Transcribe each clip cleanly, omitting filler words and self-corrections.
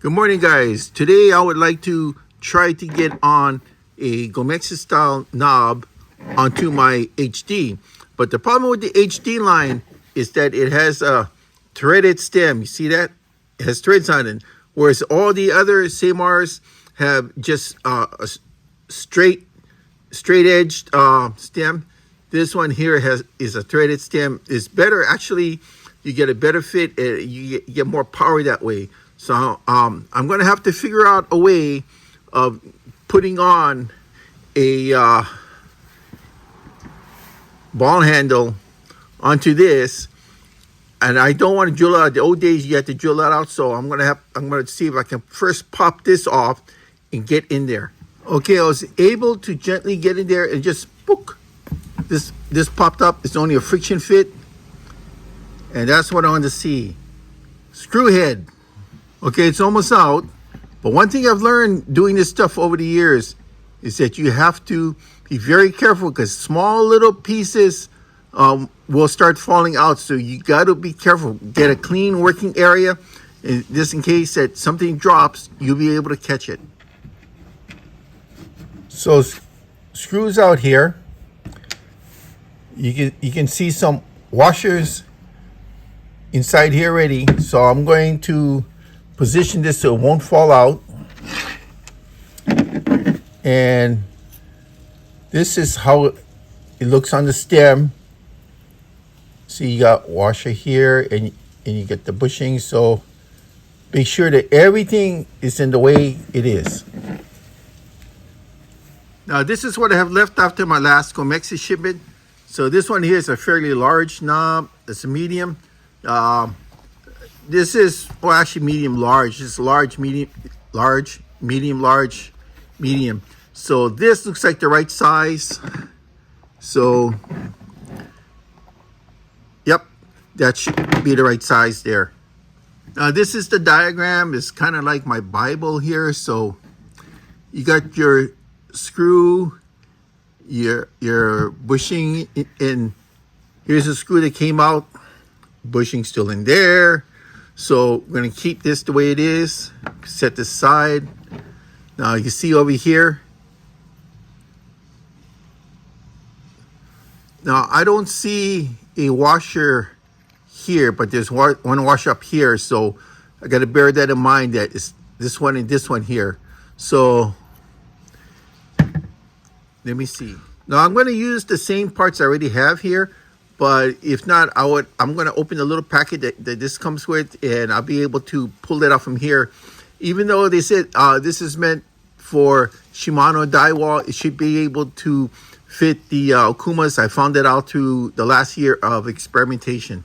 Good morning, guys. Today I would like to try to get on a Gomexus style knob onto my HD. But the problem with the HD line is that it has a threaded stem. You see that? It has threads on it. Whereas all the other Ceymars have just a straight edged stem. This one here is a threaded stem. It's better, actually. You get a better fit. You get more power that way. So I'm going to have to figure out a way of putting on a ball handle onto this, and I don't want to drill it out. The old days you had to drill that out, so I'm going to see if I can first pop this off and get in there. Okay, I was able to gently get in there and just book. This popped up. It's only a friction fit, and that's what I want to see. Screw head. Okay, it's almost out. But one thing I've learned doing this stuff over the years is that you have to be very careful, because small little pieces will start falling out. So you got to be careful. Get a clean working area, and just in case that something drops, you'll be able to catch it. So screws out here. You can see some washers inside here already. So I'm going to position this so it won't fall out. And this is how it looks on the stem. See, you got washer here, and you get the bushing. So make sure that everything is in the way it is. Now this is what I have left after my last Gomexus shipment. So this one here is a fairly large knob. It's a medium. This is, well, actually medium large. It's large, medium, large, medium, large, medium. So this looks like the right size. So, yep, that should be the right size there. Now this is the diagram. It's kind of like my Bible here. So you got your screw, your bushing, and here's a screw that came out. Bushing still in there. So we're going to keep this the way it is. Set this aside. Now you can see over here. Now I don't see a washer here, but there's one washer up here. So I got to bear that in mind, that it's this one and this one here. So let me see. Now I'm going to use the same parts I already have here. But if not, I'm going to open the little packet that this comes with, and I'll be able to pull that off from here. Even though they said this is meant for Ceymar Daiwa, it should be able to fit the Okumas. I found that out through the last year of experimentation.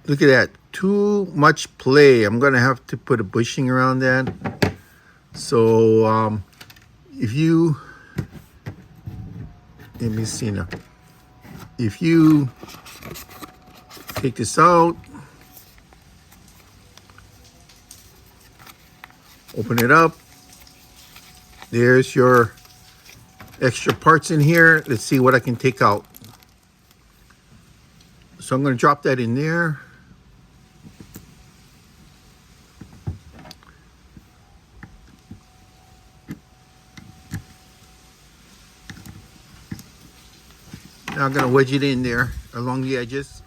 Look at that, too much play. I'm gonna have to put a bushing around that. So if you, let me see now. If you take this out, open it up, there's your extra parts in here. Let's see what I can take out. So I'm gonna drop that in there. Now I'm going to wedge it in there along the edges.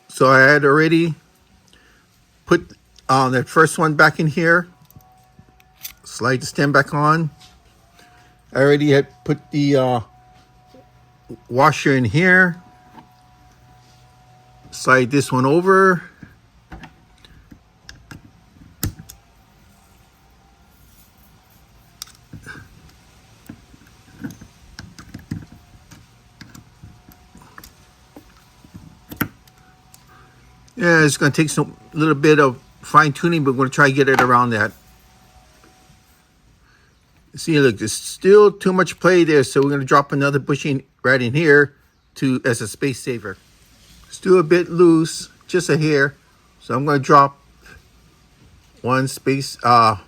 So I had already put that first one back in here. Slide the stem back on. I already had put the washer in here. Slide this one over. Yeah, it's going to take a little bit of fine tuning, but we're going to try to get it around that. See, look, there's still too much play there, so we're going to drop another bushing right in here as a space saver. Still a bit loose, just a hair. So I'm going to drop one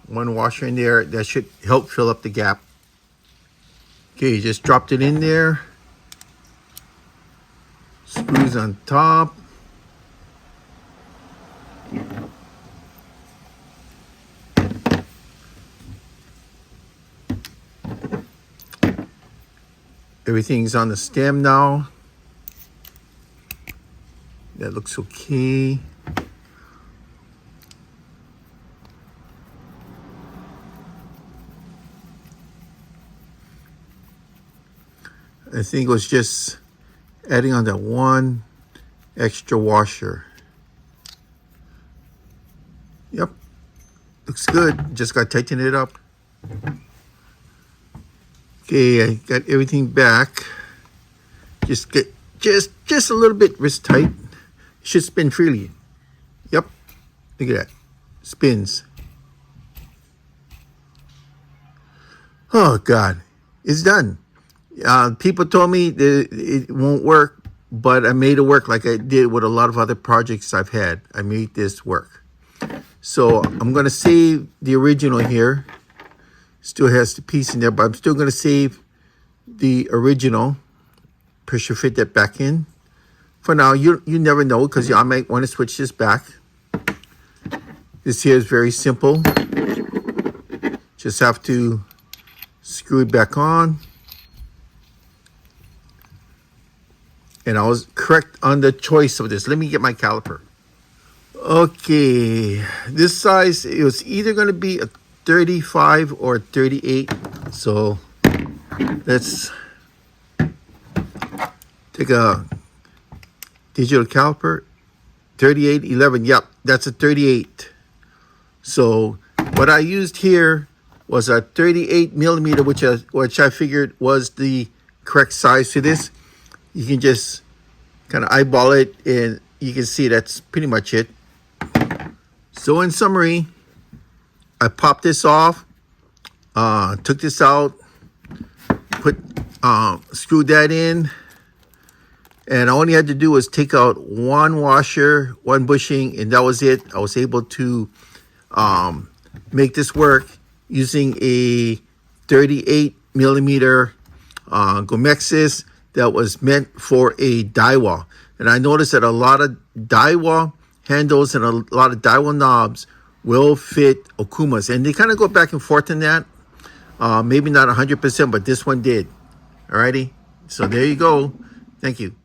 one washer in there. That should help fill up the gap. Okay, just dropped it in there. Screws on top. Everything's on the stem now. That looks okay. I think it was just adding on that one extra washer. Yep, looks good. Just got to tighten it up. Okay, I got everything back. Just get just a little bit wrist tight. It should spin freely. Yep, look at that. Spins. Oh God, it's done. People told me that it won't work, but I made it work like I did with a lot of other projects I've had. I made this work. So I'm going to save the original here. Still has the piece in there, but I'm still going to save the original. Pressure fit that back in. For now, you never know, because I might want to switch this back. This here is very simple. Just have to screw it back on. And I was correct on the choice of this. Let me get my caliper. Okay, this size, it was either going to be a 35 or 38. So let's take a digital caliper. 3811. Yep, that's a 38. So what I used here was a 38 millimeter, which I figured was the correct size to this. You can just kind of eyeball it, and you can see that's pretty much it. So in summary, I popped this off, took this out, screwed that in, and all I had to do was take out one washer, one bushing, and that was it. I was able to make this work using a 38 millimeter Gomexus that was meant for a Daiwa. And I noticed that a lot of Daiwa handles and a lot of Daiwa knobs will fit Okumas. And they kind of go back and forth in that. Maybe not 100%, but this one did. Alrighty. So there you go. Thank you.